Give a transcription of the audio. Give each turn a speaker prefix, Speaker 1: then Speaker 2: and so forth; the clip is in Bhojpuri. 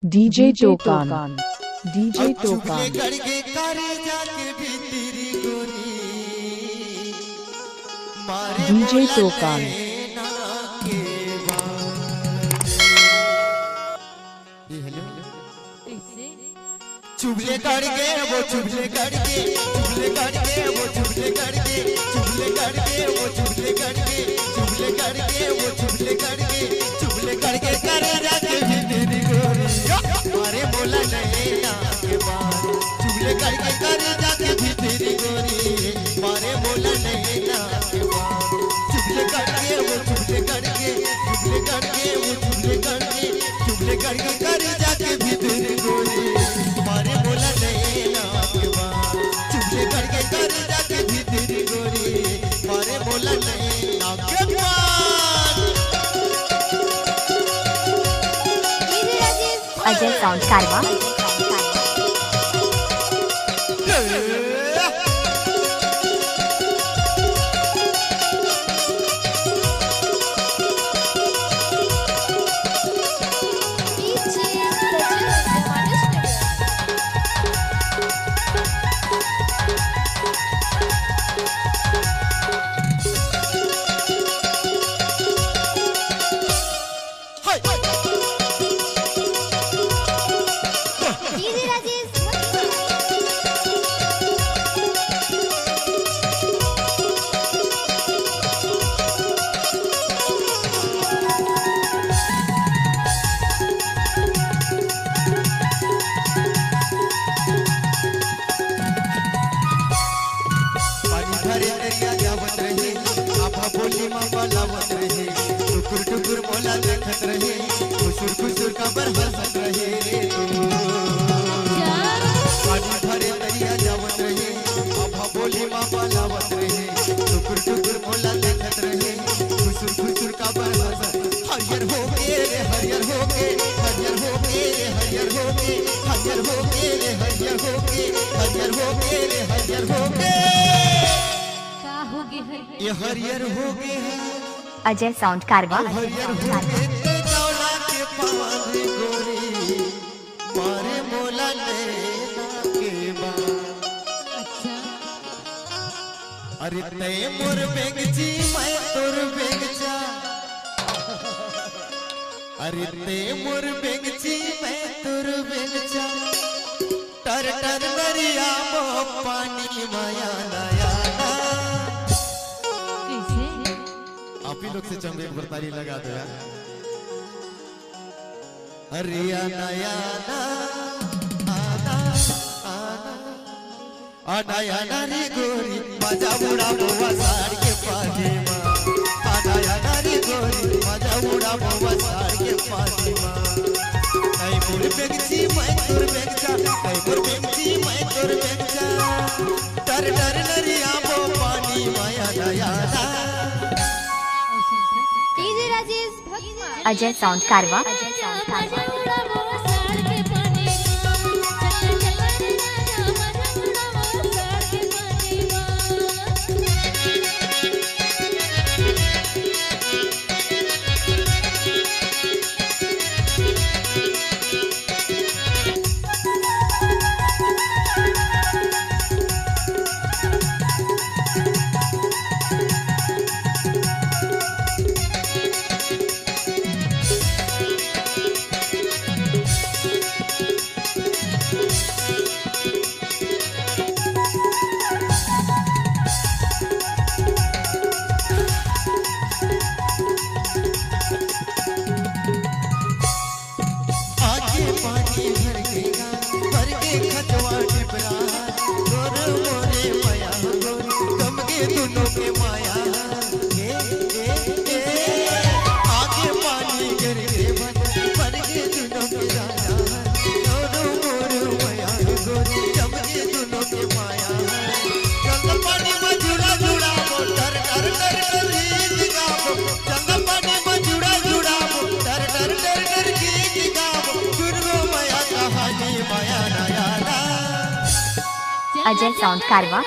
Speaker 1: DJ Tokan, DJ Tokan, DJ Tokan,
Speaker 2: चुगले करके वो चुगले करके चुगले करके वो चुगले करके चुगले करके वो चुगले करके चुगले करके वो चुगले करके चुगले करके कर जाके भी तेरी गोरी अरे बोला नहीं ना के बात चुगले करके कर जाके भी तेरी गोरी मारे बोला नहीं ना के बात चुगले करके वो चुगले करके चुगले करके वो चुगले करके चुगले करके कर जाके भी तेरी गोरी मारे बोला नहीं ना के बात चुगले करके कर जाके भी तेरी गोरी मारे बोला नहीं ना के बात।
Speaker 3: अजय साउंड कारवा बोली मामा लावत रहे टुकुर टुकुर मोला देखत रहे खुशुर खुशुर कबर हंसत रहे पानी भरे दरिया जावत रहे आभा बोली मामा लावत रहे टुकुर टुकुर मोला देखत रहे खुशुर खुशुर कबर हंसत हरियर हो गे रे हरियर हो गे हरियर हो गे रे हरियर हो गे हरियर हो गे रे हरियर हो गे हरियर हो गे रे हरियर हो गे ये हरियर हो गए अजय साउंड कारवा
Speaker 2: हरियर हो गए दौला के पावन गोरी मारे मोला लेना के बाद अरे तय मोर बेगची मैं तोर बेगचा अरे तय मोर बेगची मैं तोर बेगचा टर टर दरिया मो पानी माया नया आप ही लोग से चंबे पर ताली लगा दो यार। हरियाणा याना आना आना आना याना रे गोरी मजा उड़ा बोवा साड़ के पाजे माँ आना याना रे गोरी मजा उड़ा बोवा साड़ के पाजे माँ नहीं मोर बेगची मैं तोर बेगचा नहीं मोर बेगची मैं तोर बेगचा डर डर नरिया बो पानी माया नयाना
Speaker 3: अजय साउंड कारवा
Speaker 2: दोनों के माया आगे पानी गिर के बन के दोनों के राजा दोनों मोर माया गोरी जम के दोनों के माया चंद पानी में जुड़ा जुड़ा डर डर डर डर गीत गाओ चंद पानी में जुड़ा जुड़ा डर डर डर डर गीत गाओ दुर्गो माया कहानी माया नया
Speaker 3: अजय साउंड कारवा